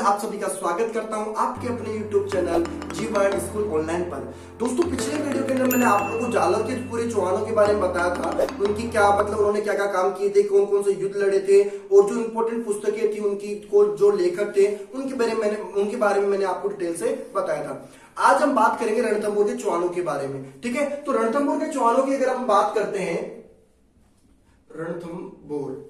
आप सभी का स्वागत करता हूं आपके अपने YouTube चैनल जी वर्ल्ड स्कूल ऑनलाइन पर। दोस्तों पिछले वीडियो के अंदर मैंने आप लोगों को जालोर के पूरे चौहानों के बारे में बताया था, उनकी क्या मतलब उन्होंने क्या क्या काम किए थे, कौन कौन से युद्ध लड़े थे और जो इंपॉर्टेंट पुस्तकें थी उनकी को जो लेखक थे उनके बारे में मैंने आपको डिटेल से बताया था। आज हम बात करेंगे रणथंभौर के चौहानों के बारे में। ठीक है, तो रणथंभौर के चौहानों की अगर हम बात करते हैं, रणथंभौर,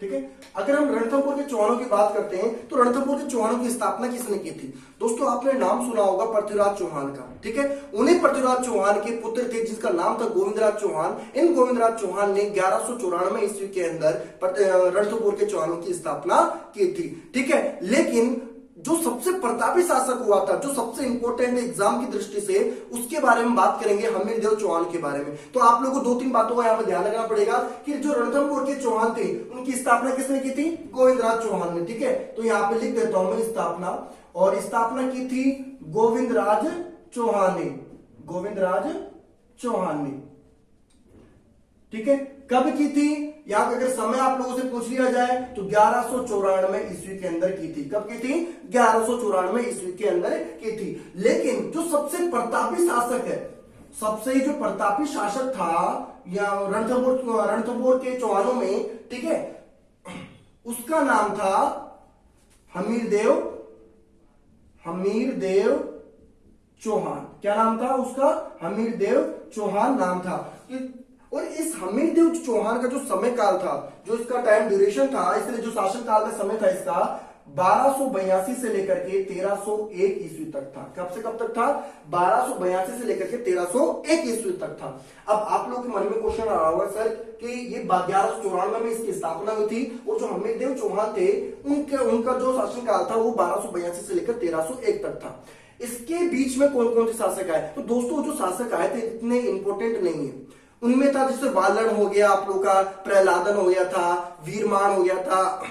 ठीक है, अगर हम रणथंभौर के चौहानों की बात करते हैं तो रणथंभौर के चौहानों की स्थापना किसने की थी? दोस्तों आपने नाम सुना होगा पृथ्वीराज चौहान का। ठीक है, उन्हीं पृथ्वीराज चौहान के पुत्र थे जिसका नाम था गोविंदराज चौहान। इन गोविंदराज चौहान ने 1194 ईस्वी के अंदर रणथंभौर के चौहानों की स्थापना की थी। ठीक है, लेकिन जो सबसे प्रतापी शासक हुआ था, जो सबसे इंपॉर्टेंट एग्जाम की दृष्टि से, उसके बारे में बात करेंगे, हमीरदेव चौहान के बारे में। तो आप लोगों को दो तीन बातों का यहाँ पे ध्यान रखना पड़ेगा कि जो रणथंभौर के चौहान थे उनकी स्थापना किसने की थी? गोविंदराज चौहान ने। ठीक है, तो यहाँ पे लिख देता हूं मैं स्थापना, और स्थापना की थी गोविंदराज चौहान ने, गोविंदराज चौहान ने। ठीक है, कब की थी? या अगर समय आप लोगों से पूछ लिया जाए तो 1194 ईस्वी के अंदर की थी। कब की थी? 1194 ईस्वी के अंदर की थी। लेकिन जो सबसे प्रतापी शासक है, सबसे जो प्रतापी शासक था या रणथंभौर के चौहानों में, ठीक है, उसका नाम था हमीरदेव चौहान। क्या नाम था उसका? हमीरदेव चौहान नाम था। और इस हमीरदेव चौहान का जो समय काल था, जो इसका टाइम ड्यूरेशन था, इसलिए जो शासन काल का समय था इसका 1282 से लेकर के 1301 ईस्वी तक था। कब से कब तक था? 1282 से लेकर के 1301 ईस्वी तक था। अब आप लोग के मन में क्वेश्चन आ रहा होगा सर कि ये 1194 में इसकी स्थापना हुई थी और जो हमीरदेव चौहान थे उनका जो शासन काल था वो 1282 से लेकर 1301 तक था। इसके बीच में कौन कौन से शासक आए? तो दोस्तों जो शासक आए थे इतने इंपॉर्टेंट नहीं है। उनमें था जैसे वालन हो गया आप लोग का, प्रहलादन हो गया था, वीरमान हो गया था।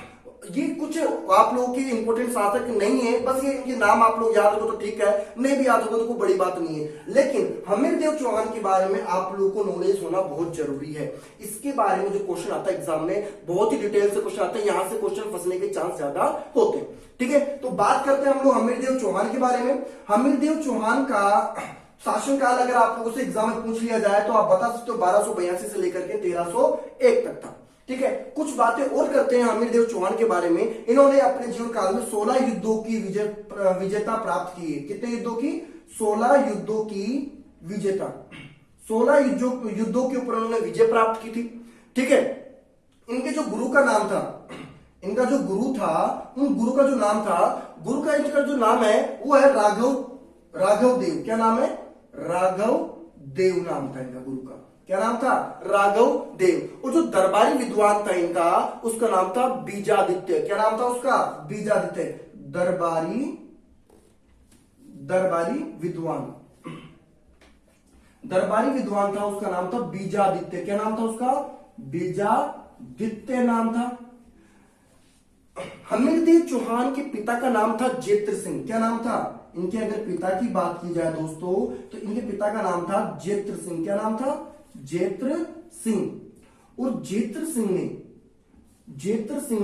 ये कुछ आप लोगों के इंपॉर्टेंट शासक नहीं है, बस ये इनके नाम आप लोग याद रखो तो ठीक है, नहीं भी याद रखो तो कोई बड़ी बात नहीं है। लेकिन हमीरदेव चौहान के बारे में आप लोगों को नॉलेज होना बहुत जरूरी है। इसके बारे में जो क्वेश्चन आता है एग्जाम में, बहुत ही डिटेल से क्वेश्चन आता है, यहां से क्वेश्चन फंसने के चांस ज्यादा होते हैं। ठीक है, तो बात करते हैं हम लोग हमीरदेव चौहान के बारे में। हमीरदेव चौहान का शासनकाल अगर आप लोगों से एग्जाम में पूछ लिया जाए तो आप बता सकते हो 1282 से लेकर के 1301 तक था। ठीक है, कुछ बातें और करते हैं हमीरदेव चौहान के बारे में। इन्होंने अपने जीवन काल में 16 युद्धों की विजेता प्राप्त की है। कितने युद्धों की? 16 युद्धों की विजेता, 16 युद्धों के ऊपर उन्होंने विजय प्राप्त की थी। ठीक है, इनके जो गुरु का नाम था, इनका जो गुरु था, उन गुरु का जो नाम था, गुरु का इनका जो नाम है वो है राघव देव। क्या नाम है? राघव देव नाम था इनका गुरु का। क्या नाम था? राघव देव। और जो दरबारी विद्वान था इनका, उसका नाम था बीजादित्य। क्या नाम था उसका? बीजादित्य। दरबारी विद्वान था, उसका नाम था बीजादित्य। क्या नाम था उसका? बीजादित्य नाम था। हमीरदेव चौहान के पिता का नाम था जेत्र सिंह। क्या नाम था इनके? अगर पिता की बात की जाए दोस्तों तो इनके पिता का नाम था जेत्र सिंह। क्या नाम था? जेत्र सिंह। और जेत्र सिंह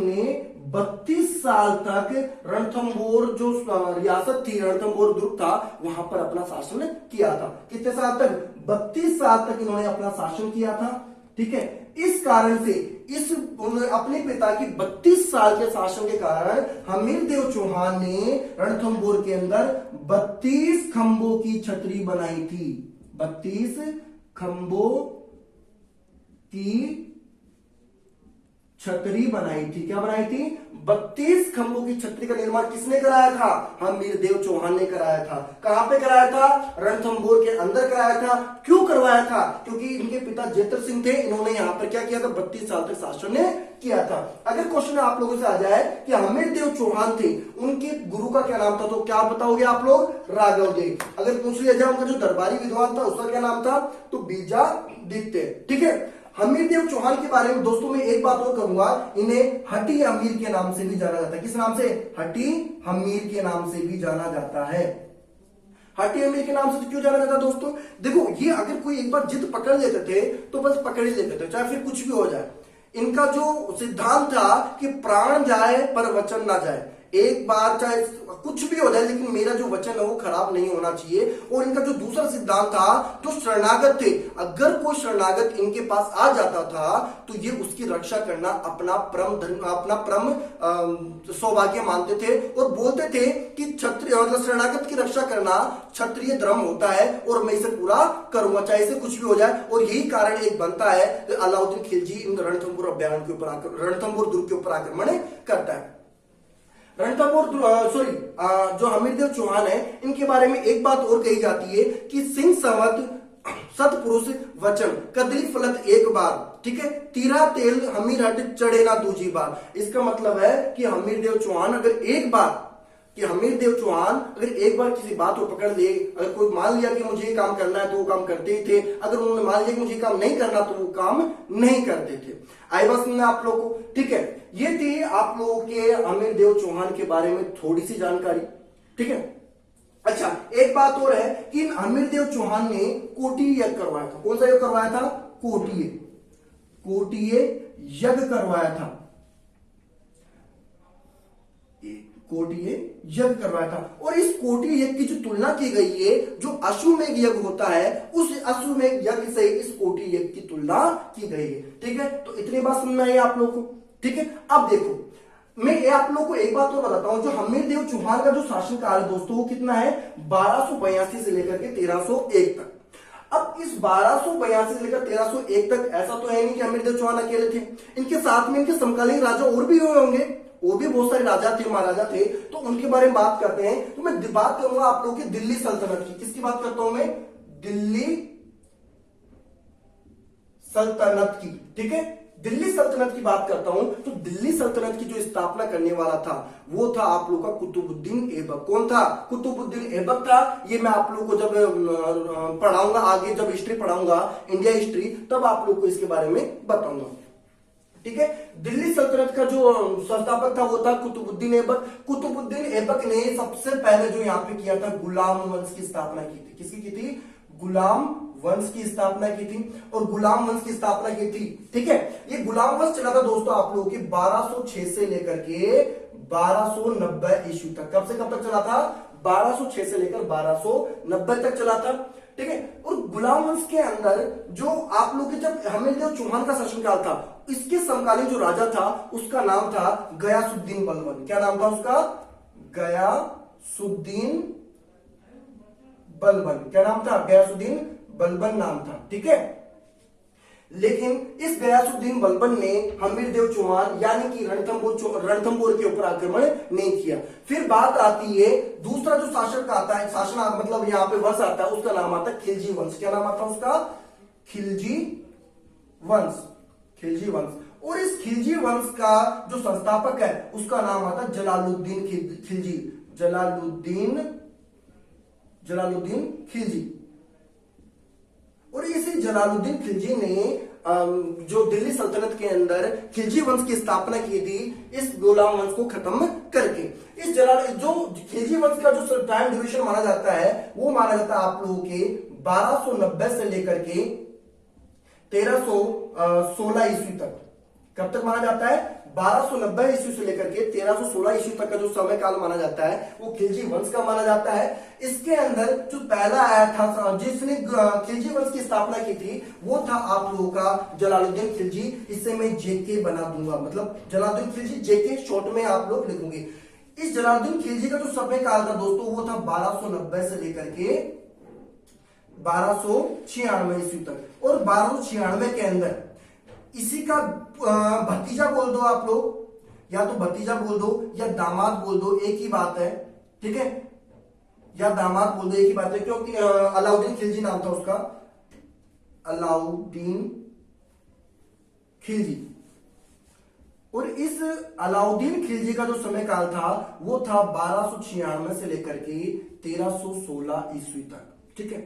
ने 32 साल तक रणथंभौर जो रियासत थी, रणथंभौर दुर्ग था, वहां पर अपना शासन किया था। कितने साल तक? 32 साल तक इन्होंने अपना शासन किया था। ठीक है, इस कारण से अपने पिता की 32 साल के शासन के कारण हमीरदेव चौहान ने रणथंभौर के अंदर 32 खंभों की छतरी बनाई थी। 32 खंभों की छतरी बनाई थी। क्या बनाई थी? 32 खंभों की छतरी का निर्माण किसने कराया था? हमीरदेव चौहान ने कराया था। कहां पे कराया था? रणथंभौर के अंदर कराया था। क्यों करवाया था? क्योंकि इनके पिता जेत्र सिंह थे, इन्होंने यहां पर क्या किया था? 32 साल तक शासन ने किया था। अगर क्वेश्चन आप लोगों से आ जाए कि हमीरदेव चौहान थे, उनके गुरु का क्या नाम था, तो क्या बताओगे आप लोग? राघव देव। अगर पूछ लिया जाए उनका जो दरबारी विद्वान था उसका क्या नाम था, तो बीजादित्य। ठीक है, हमीरदेव चौहान के बारे में दोस्तों मैं एक बात और कहूंगा, इन्हें हटी अमीर के नाम से भी जाना जाता है। किस नाम से? हटी अमीर के नाम से भी जाना जाता है। हटी अमीर के नाम से तो क्यों जाना जाता है दोस्तों? देखो, ये अगर कोई एक बार जिद पकड़ लेते थे तो बस पकड़ ही लेते थे, चाहे फिर कुछ भी हो जाए। इनका जो सिद्धांत था कि प्राण जाए पर वचन ना जाए, एक बार चाहे कुछ भी हो जाए लेकिन मेरा जो वचन है वो खराब नहीं होना चाहिए। और इनका जो दूसरा सिद्धांत था, जो शरणागत थे, अगर कोई शरणागत इनके पास आ जाता था तो ये उसकी रक्षा करना अपना परम धर्म, अपना परम सौभाग्य मानते थे और बोलते थे कि क्षत्रिय मतलब शरणागत की रक्षा करना क्षत्रिय धर्म होता है और मैं इसे पूरा करूंगा चाहे इसे कुछ भी हो जाए। और यही कारण एक बनता है अलाउद्दीन खिलजी इन रणथंभौर अभ्यारण के ऊपर रणथंभौर दुर्ग के ऊपर आक्रमण करता है। रणथंभौर जो हमीरदेव चौहान है, इनके बारे में एक बात और कही जाती है कि सिंह संवत सतपुरुष वचन कदली फलत एक बार, ठीक है, तीरा तेल हमीर हट चढ़े ना दूजी बार। इसका मतलब है कि हमीरदेव चौहान अगर एक बार किसी बात को पकड़ ले, अगर कोई मान लिया कि मुझे ये काम करना है तो वो काम करते ही थे, अगर उन्होंने मान लिया कि मुझे काम नहीं करना तो वो काम नहीं करते थे। आई बात समझ में आप लोगों को? ठीक है, ये थी आप लोगों के हमीरदेव चौहान के बारे में थोड़ी सी जानकारी। ठीक है, अच्छा एक बात और है कि हमीरदेव चौहान ने कोटी यज्ञ करवाया था। कौन सा यज्ञ करवाया था? कोटीय यज्ञ करवाया था। कोटीय यज्ञ करवाया था। और इस कोटी यज्ञ की जो तुलना की गई है, जो अश्वमेघ यज्ञ होता है, उस अश्वमेघ यज्ञ से इस कोटी यज्ञ की तुलना की गई है। ठीक है, तो इतनी बात समझना है आप लोगों को। ठीक है, अब देखो मैं आप लोगों को एक बात और बताता हूं, जो हमीरदेव चौहान का जो शासनकाल है दोस्तों वो कितना है? 1282 से लेकर के 1301 तक। अब इस 1282 से लेकर 1301 तक ऐसा तो है नहीं कि हमीरदेव चौहान अकेले थे, इनके साथ में इनके समकालीन राजा और भी हुए होंगे, वो भी बहुत सारे राजा थे, महाराजा थे, तो उनके बारे में बात करते हैं। तो मैं बात करूंगा आप लोगों की दिल्ली सल्तनत की। किसकी बात करता हूं मैं? दिल्ली सल्तनत की। ठीक है, दिल्ली सल्तनत की बात करता हूं तो दिल्ली सल्तनत की जो स्थापना करने वाला था वो था आप लोगों का कुतुबुद्दीन ऐबक। कौन था? कुतुबुद्दीन ऐबक था। ये मैं आप लोगों को जब पढ़ाऊंगा आगे, जब हिस्ट्री पढ़ाऊंगा, इंडिया हिस्ट्री, तब आप लोगों को इसके बारे में बताऊंगा। ठीक है, दिल्ली सल्तनत का जो संस्थापक था वो था कुतुबुद्दीन ऐबक। कुतुबुद्दीन ऐबक ने सबसे पहले जो यहाँ पे किया था, गुलाम वंश की स्थापना की थी। किसकी की थी? गुलाम वंश की स्थापना की थी। और गुलाम वंश की स्थापना की थी, ठीक है, ये गुलाम वंश चला था दोस्तों आप लोगों की 1206 से लेकर के 1290 ईस्वी तक। कब से कब तक चला था? 1206 से लेकर 1290 तक चला था। ठीक है, और गुलाम वंश के अंदर जो आप लोग के जब हमीरदेव चौहान का शासनकाल था, इसके समकालीन जो राजा था उसका नाम था गयासुद्दीन बलबन। क्या नाम था उसका? गयासुद्दीन बलबन। क्या नाम था? गयासुद्दीन बलबन नाम था। ठीक है, लेकिन इस गयासुद्दीन बलबन ने हमीरदेव चौहान यानी कि रणथंभौर के ऊपर आक्रमण नहीं किया। फिर बात आती है दूसरा जो शासक आता है, शासन मतलब यहाँ पे वंश आता है, उसका नाम आता है खिलजी वंश। क्या नाम आता है उसका? खिलजी वंश। खिलजी वंश। और इस खिलजी वंश का जो संस्थापक है उसका नाम आता है जलालुद्दीन खिलजी। जलालुद्दीन खिलजी। और इसी जलालुद्दीन खिलजी ने जो दिल्ली सल्तनत के अंदर खिलजी वंश की स्थापना की थी, इस गुलाम वंश को खत्म करके। इस जो खिलजी वंश का जो टाइम ड्यूरेशन माना जाता है वो माना जाता है आप लोगों के 1290 से लेकर के 1316 ईस्वी तक। कब तक माना जाता है? 1290 ईस्वी से लेकर के 1316 ईस्वी तक का जो समय काल माना जाता है वो खिलजी वंश का माना जाता है। इसके अंदर जो पहला आया था जिसने खिलजी वंश की स्थापना की थी वो था आप लोगों का जलालुद्दीन खिलजी। इससे मैं जेके बना दूंगा, मतलब जलालुद्दीन खिलजी जेके शॉर्ट में आप लोग लिखोगे। इस जलालुद्दीन खिलजी का जो समय काल था दोस्तों वो था 1290 से लेकर के 1296 ईस्वी तक। और 1296 के अंदर इसी का भतीजा बोल दो आप लोग, या तो भतीजा बोल दो या दामाद बोल दो, एक ही बात है। ठीक है, या दामाद बोल दो, एक ही बात है, क्योंकि अलाउद्दीन खिलजी नाम था उसका, अलाउद्दीन खिलजी। और इस अलाउद्दीन खिलजी का जो समय काल था वो था 1296 से लेकर के 1316 ईस्वी तक। ठीक है,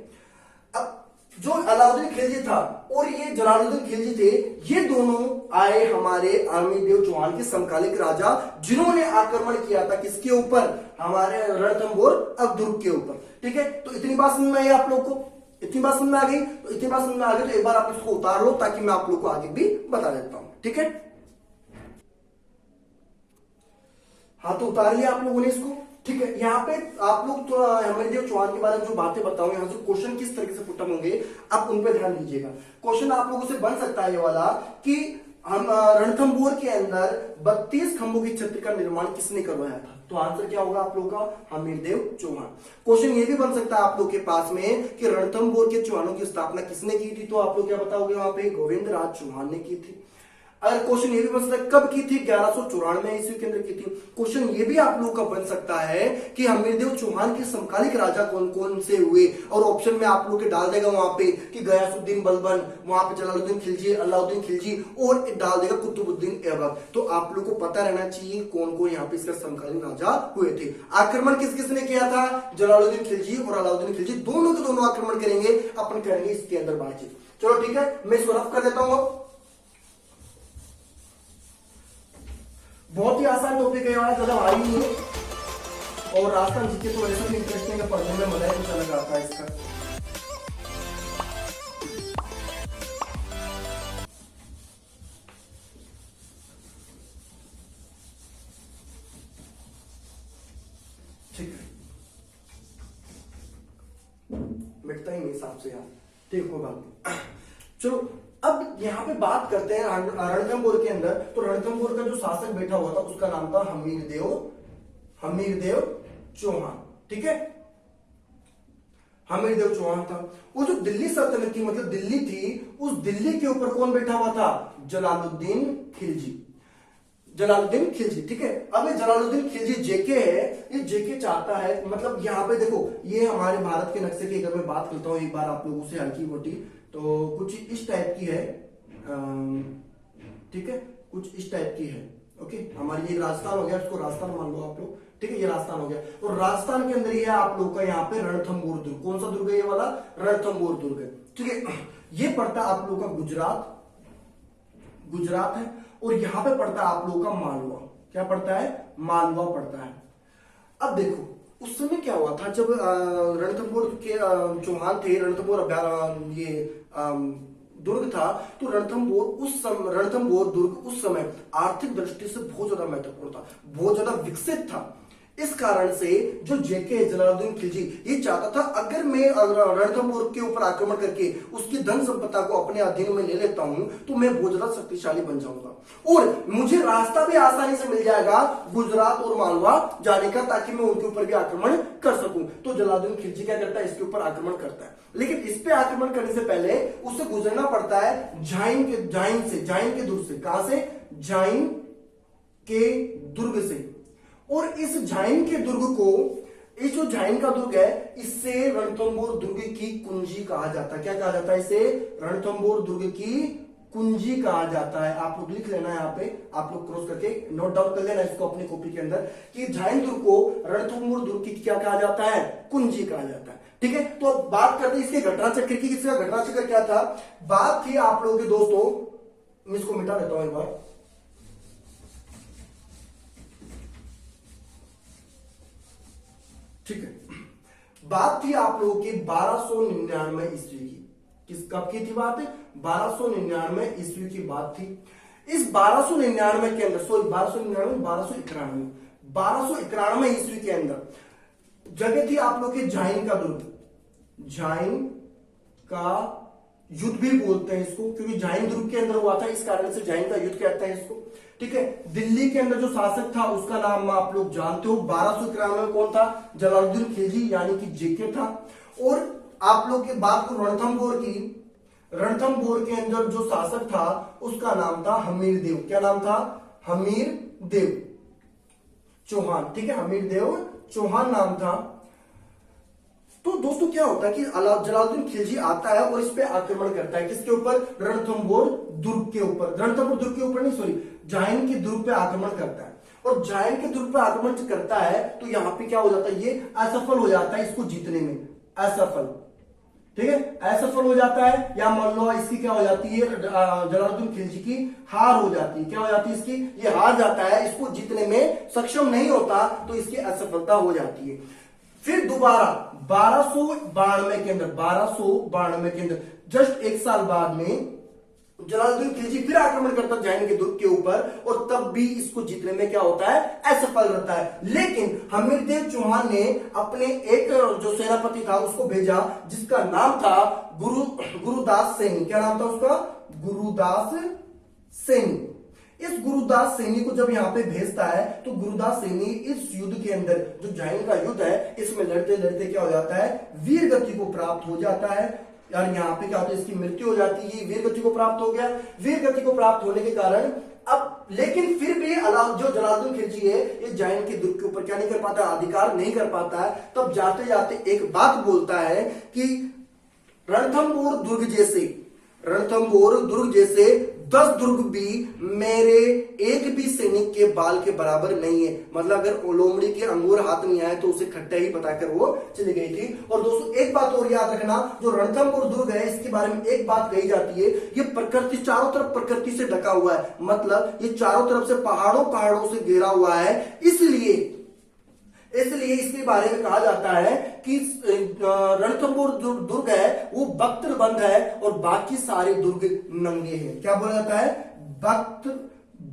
अब जो अलाउद्दीन खिलजी था और ये जलालुद्दीन खिलजी थे, ये दोनों आए हमारे हमीरदेव चौहान के समकालिक राजा, जिन्होंने आक्रमण किया था किसके ऊपर? हमारे रणथंभौर दुर्ग के ऊपर। ठीक है, तो इतनी बात समझ में आई आप लोग को? इतनी बात समझ में आ गई? तो इतनी बात समझ में आ गई तो एक बार आप इसको उतार लो ताकि मैं आप लोग को आगे भी बता देता हूं। ठीक है। हाँ, तो उतार लिया आप लोगों ने इसको। ठीक है, यहाँ पे आप लोग तो अमरदेव चौहान के बारे में जो बातें बताऊं, यहाँ से क्वेश्चन किस तरीके से पुटअप होंगे आप उन पर ध्यान दीजिएगा। क्वेश्चन आप लोगों से बन सकता है ये वाला कि हम रणथंभौर के अंदर 32 खंभों की छत्र का निर्माण किसने करवाया था? तो आंसर क्या होगा आप लोगों का? हमीरदेव चौहान। क्वेश्चन ये भी बन सकता है आप लोग के पास में कि रणथंभौर के चौहानों की स्थापना किसने की थी? तो आप लोग क्या बताओगे वहां पे? गोविंद राज चौहान ने की थी। अगर क्वेश्चन ये भी बन सकता है कब की थी? 1194 ईस्वी के अंदर की थी। क्वेश्चन ये भी आप लोग का बन सकता है कि हमीरदेव चौहान के समकालिक राजा कौन कौन से हुए, और ऑप्शन में आप लोग के डाल देगा वहां पे कि गयासुद्दीन बलबन, वहां पे जलालुद्दीन खिलजी, अलाउद्दीन खिलजी, और डाल देगा कुतुबुद्दीन ऐबक। तो आप लोग को पता रहना चाहिए कौन कौन यहाँ पे इसका समकालीन राजा हुए थे। आक्रमण किस किसने किया था? जलालुद्दीन खिलजी और अलाउद्दीन खिलजी दोनों के दोनों आक्रमण करेंगे, अपन करेंगे इसके अंदर बातचीत। चलो ठीक है, मैं इसको रफ कर देता हूं। बहुत ही आसान टॉपिक है यार, ज्यादा भारी नहीं है, और राजस्थान जीके तो ऐसा भी इंटरेस्टिंग है, पढ़ने में मजा कुछ अलग आता है इसका। ठीक है, मिटता ही नहीं हिसाब से यार, ठीक हो बात। चलो अब यहाँ पे बात करते हैं रणथंभौर के अंदर। तो रणथंभौर का जो शासक बैठा हुआ था उसका नाम था हमीरदेव चौहान। ठीक है, हमीरदेव चौहान था। वो जो दिल्ली सल्तनत थी, मतलब दिल्ली थी, उस दिल्ली के ऊपर कौन बैठा हुआ था? जलालुद्दीन खिलजी। ठीक है, अब ये जलालुद्दीन खिलजी जेके है, ये जेके चाहता है, मतलब यहाँ पे देखो ये हमारे भारत के नक्शे की अगर मैं बात करता हूँ एक बार आप लोगों से हल्की मोटी, तो कुछ इस टाइप की है। ठीक है, कुछ इस टाइप की है। ओके, हमारी ये राजस्थान हो गया, इसको राजस्थान मान लो आप लोग। ठीक है, ये राजस्थान हो गया, और राजस्थान के अंदर ये आप लोग का यहाँ पे रणथंभौर दुर्ग। कौन सा दुर्ग है ये वाला? रणथंभौर दुर्ग है। ठीक है, ये पड़ता है आप लोग का गुजरात है, और यहां पे पड़ता है आप लोगों का मालवा। क्या पड़ता है? मालवा पड़ता है। अब देखो उस समय क्या हुआ था, जब रणथंभौर के चौहान थे, रणथंभौर ये दुर्ग था, तो रणथंभौर दुर्ग उस समय आर्थिक दृष्टि से बहुत ज्यादा महत्वपूर्ण था, बहुत ज्यादा विकसित था। इस कारण से जो जेके जलालुद्दीन खिलजी ये चाहता था अगर मैं रणथंभौर के ऊपर आक्रमण करके उसकी धन संपदा को अपने अधीन में ले लेता हूं तो मैं बहुत ज्यादा शक्तिशाली बन जाऊंगा, और मुझे रास्ता भी आसानी से मिल जाएगा गुजरात और मालवा जाने का, ताकि मैं उनके ऊपर भी आक्रमण कर सकूं। तो जलालुद्दीन खिलजी क्या करता है? इसके ऊपर आक्रमण करता है, लेकिन इस पे आक्रमण करने से पहले उसे गुजरना पड़ता है जाइन के दुर्ग से। कहां से? जाइन के दुर्ग से। और इस जाइन के दुर्ग को, इस जो जाइन का दुर्ग है, इससे रणथंभौर दुर्ग की कुंजी कहा जाता है। क्या कहा जाता है इसे? रणथंभौर दुर्ग की कुंजी कहा जाता है। आप लोग लिख लेना, यहाँ पे आप लोग क्रॉस करके नोट डाउन कर लेना इसको अपनी कॉपी के अंदर कि जाइन दुर्ग को रणथंभौर दुर्ग की क्या कहा जाता है? कुंजी कहा जाता है। ठीक है, तो बात करते हैं इसके घटना चक्र की। इसका घटना चक्र क्या था? बात थी आप लोगों के दोस्तों, मैं इसको मिटा देता हूं एक बार। ठीक है, बात थी आप लोगों की 1299 ईस्वी की। किस कब की थी बात? 1299 ईस्वी की बात थी। इस 1299 के अंदर, सॉरी 1291 ईस्वी के अंदर जगह थी आप लोग के जाइन का दुर्ग। जाइन का युद्ध भी बोलते हैं इसको, क्योंकि जाइन दुर्ग के अंदर हुआ था, इस कारण से जाइन का युद्ध कहते हैं इसको। ठीक है, दिल्ली के अंदर जो शासक था उसका नाम आप लोग जानते हो। 1291 में कौन था? जलालुद्दीन खिलजी यानी कि जेके था। और आप लोग की बात को रणथंभौर की, रणथंभौर के अंदर जो शासक था उसका नाम था हमीरदेव। क्या नाम था? हमीरदेव चौहान। ठीक है, हमीरदेव चौहान नाम था। तो दोस्तों क्या होता है कि जलालुद्दीन खिलजी आता है और इस पे आक्रमण करता है। किसके ऊपर? रणथंभौर दुर्ग के ऊपर। रणथंभौर दुर्ग के ऊपर नहीं, सॉरी, जाइन के दुर्ग पे आक्रमण करता है। और जाइन के दुर्ग पे आक्रमण करता है तो यहां पे क्या हो जाता है? ये असफल हो जाता है इसको जीतने में, असफल। ठीक है, असफल हो जाता है, या मान लो इसकी क्या हो जाती है? जलालुद्दीन खिलजी की हार हो जाती है। क्या हो जाती है इसकी? ये हार जाता है, इसको जीतने में सक्षम नहीं होता, तो इसकी असफलता हो जाती है। फिर दोबारा 1292 के अंदर, 1292 के अंदर जस्ट एक साल बाद में जलालुद्दीन खिलजी फिर आक्रमण करता जैन के दुर्ग के ऊपर, और तब भी इसको जीतने में क्या होता है, असफल रहता है। लेकिन हमीरदेव चौहान ने अपने एक जो सेनापति था उसको भेजा, जिसका नाम था गुरुदास सैनी। क्या नाम था उसका, गुरुदास सैनी। इस गुरुदास सैनी को जब यहाँ पे भेजता है तो गुरुदास सैनी इस युद्ध के अंदर, जो जैन का युद्ध है, इसमें लड़ते लड़ते क्या हो जाता है, वीर गति को प्राप्त हो जाता है। यार यहाँ पे क्या होता है, इसकी मृत्यु हो जाती है, वीर गति को प्राप्त हो गया। वीर गति को प्राप्त होने के कारण अब, लेकिन फिर भी जो जलालुद्दीन खिलजी है, ये जैन के दुर्ग के ऊपर क्या नहीं कर पाता, अधिकार नहीं कर पाता है। तब जाते जाते एक बात बोलता है कि रणथंबोर दुर्ग जैसे 10 दुर्ग भी मेरे एक भी सैनिक के बाल के बराबर नहीं है। मतलब अगर लोमड़ी के अंगूर हाथ में आए तो उसे खट्टा ही बताकर वो चली गई थी। और दोस्तों एक बात और याद रखना, जो रणथंबोर दुर्ग है, इसके बारे में एक बात कही जाती है, ये प्रकृति, चारों तरफ प्रकृति से ढका हुआ है। मतलब ये चारों तरफ से पहाड़ों से घेरा हुआ है, इसलिए इसके बारे में कहा जाता है कि रणथंबोर जो दुर्ग है वो बख्तरबंद है और बाकी सारे दुर्ग नंगे हैं। क्या बोला जाता है,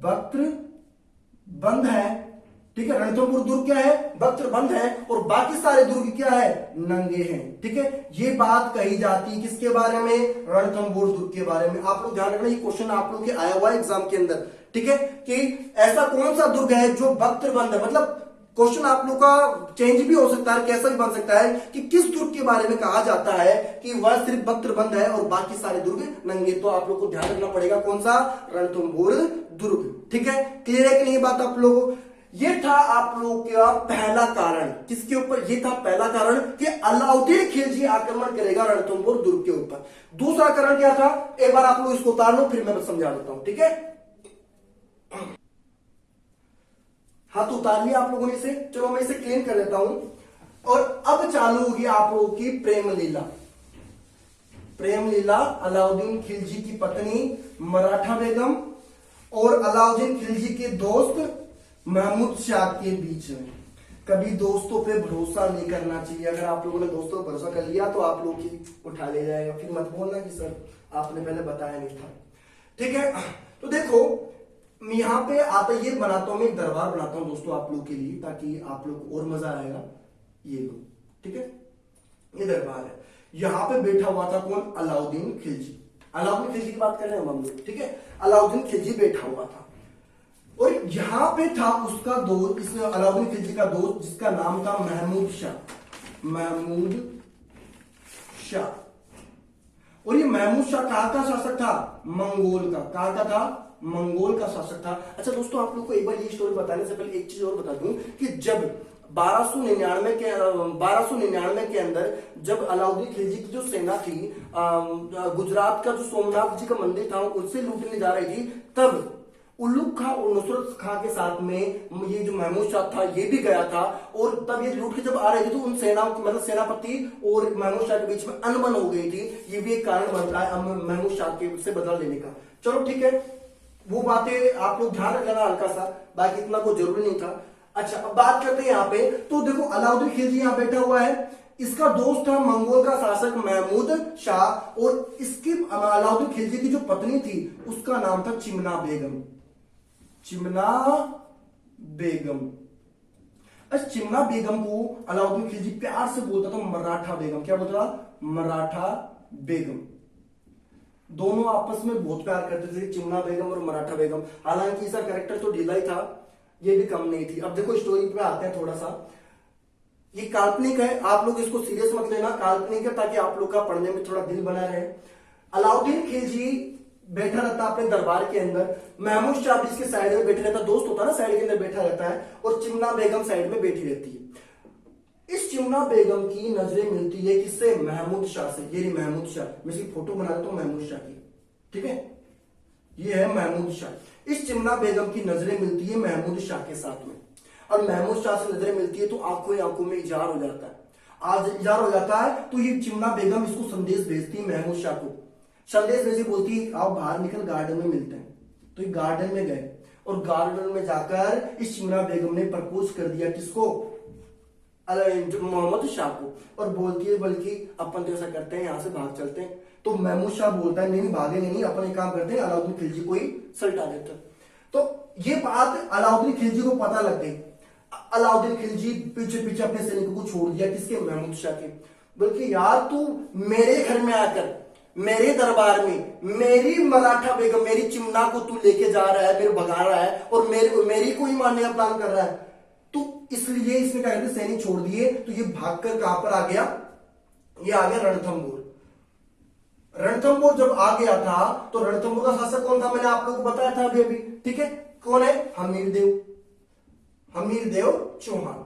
बख्तरबंद है, ठीक है। रणथंबोर दुर्ग क्या है, बख्तरबंद है, और बाकी सारे दुर्ग क्या है, नंगे हैं, ठीक है। ये बात कही जाती है किसके बारे में, रणथंबोर दुर्ग के बारे में। आप लोग ध्यान रखना, ये क्वेश्चन आप लोग के आया हुआ है एग्जाम के अंदर, ठीक है, कि ऐसा कौन सा दुर्ग है जो बख्तरबंद है। मतलब क्वेश्चन आप लोग का चेंज भी हो सकता है, कैसा भी बन सकता है कि किस दुर्ग के बारे में कहा जाता है कि वह सिर्फ बख्तरबंद है और बाकी सारे दुर्ग नंगे। तो आप लोग को ध्यान रखना पड़ेगा कौन सा, रणथंबोर दुर्ग, ठीक है। क्लियर है कि नहीं बात आप लोगों को। ये था आप लोग का पहला कारण, किसके ऊपर, ये था पहला कारण कि अलाउद्दीन खिलजी आक्रमण करेगा रणथंबोर दुर्ग के ऊपर। दूसरा कारण क्या था, एक बार आप लोग इसको उतार लो, फिर मैं समझा देता हूं, ठीक है। हाँ तो उतार लिया आप लोगों ने इसे, चलो मैं इसे क्लीन कर देता हूं। और अब चालू होगी आप लोगों की प्रेम लीला। प्रेम लीला अलाउद्दीन खिलजी की पत्नी मराठा बेगम और अलाउद्दीन खिलजी के दोस्त महमूद शाह के बीच में। कभी दोस्तों पे भरोसा नहीं करना चाहिए। अगर आप लोगों ने दोस्तों पर भरोसा कर लिया तो आप लोग की उठा ले जाएगा, फिर मत बोलना कि सर आपने पहले बताया नहीं था, ठीक है। तो देखो यहां पे आता, ये बनाता हूं मैं एक दरबार बनाता हूं दोस्तों आप लोग के लिए, ताकि आप लोग को और मजा आएगा। ये लो, ठीक है, ये दरबार है। यहां पे बैठा हुआ था कौन, अलाउद्दीन खिलजी। अलाउद्दीन खिलजी की बात कर रहे हैं हम लोग, ठीक है। अलाउद्दीन खिलजी बैठा हुआ था और यहां पे था उसका दोस्त, इस अलाउद्दीन खिलजी का दोस्त, जिसका नाम था महमूद शाह। और ये महमूद शाह कहां का शासक था, मंगोल का। कहां का था, मंगोल का शासक था। अच्छा दोस्तों आप लोग को एक बार ये स्टोरी बताने से पहले एक चीज और बता दूं कि जब 1299 के अंदर जब अलाउद्दीन खिलजी की जो सेना थी गुजरात का जो सोमनाथ जी का मंदिर था उससे लूटने जा रही थी, तब उल्लुक खां और नुसरत खां के साथ में ये जो महमूद शाह था ये भी गया था। और तब ये लूट के जब आ रहे थे तो उन मतलब सेनापति और महमूद शाह के बीच में अनबन हो गई थी। ये भी एक कारण बन रहा है महमूद शाह के से बदला लेने का। चलो ठीक है, वो बातें आप लोग ध्यान रख लेना हल्का सा, बाकी इतना कोई जरूरी नहीं था। अच्छा अब बात करते हैं यहाँ पे, तो देखो अलाउद्दीन खिलजी यहाँ बैठा हुआ है, इसका दोस्त था मंगोल का शासक महमूद शाह, और इसकी अलाउद्दीन खिलजी की जो पत्नी थी उसका नाम था चिमना बेगम। चिमना बेगम को अलाउद्दीन खिलजी प्यार से बोलता था मराठा बेगम। क्या बोलता था, मराठा बेगम। दोनों आपस में बहुत प्यार करते थे, चिमना बेगम और मराठा बेगम। हालांकि इसका कैरेक्टर तो ढीला ही था, ये भी कम नहीं थी। अब देखो स्टोरी पे आते हैं थोड़ा सा। ये काल्पनिक है, आप लोग इसको सीरियस मत लेना, काल्पनिक है ताकि आप लोग का पढ़ने में थोड़ा दिल बना रहे। अलाउद्दीन खिलजी बैठा रहता अपने दरबार के अंदर, महमूद शाह भी इसके साइड में बैठे रहता, दोस्त होता ना साइड के अंदर बैठा रहता है, और चिमना बेगम साइड में बैठी रहती है। इस चिमना बेगम की नजरें मिलती है किससे, महमूद शाह से। ये महमूद शाह, मैं इसकी फोटो बना देता हूं महमूद शाह की, ठीक है, ये है महमूद शाह। इस चिमना बेगम की नजरें मिलती है महमूद शाह के साथ में, और महमूद शाह से नजरें मिलती है तो आंखों ही आंखों में इजहार हो जाता है। आज इजहार हो जाता है तो ये चिमना बेगम इसको संदेश भेजती है महमूद शाह को। संदेश भेजी, बोलती है आप बाहर निकल, गार्डन में मिलते हैं। तो ये गार्डन में गए और गार्डन में जाकर इस चिमना बेगम ने प्रपोज कर दिया, किसको, मोहम्मद शाह को, और बोलती है बल्कि अपन तो ऐसा करते हैं, यहाँ से भाग चलते हैं। तो महमूद शाह बोलता है नहीं भागेंगे नहीं, अपन एक काम करते हैं, अलाउद्दीन खिलजी को ही सल्टा देते हैं। तो ये बात अलाउद्दीन खिलजी को पता लग गई। अलाउद्दीन खिलजी पीछे पीछे अपने सैनिकों को छोड़ दिया, किसके? महमूद शाह के। बल्कि यार तू मेरे घर में आकर, मेरे दरबार में मेरी मराठा बेगम, मेरी चिमना को तू लेके जा रहा है, मेरे भगा रहा है, और मेरी को ही मारने का प्लान कर रहा है। तो इसलिए इसने क्या कहते सैनिक छोड़ दिए, तो ये भागकर कहां पर आ गया? ये आ गया रणथंभौर। रणथंभौर जब आ गया था तो रणथंभौर का शासक कौन था? मैंने आप लोगों को बताया था अभी अभी, ठीक है? कौन है? हमीरदेव चौहान,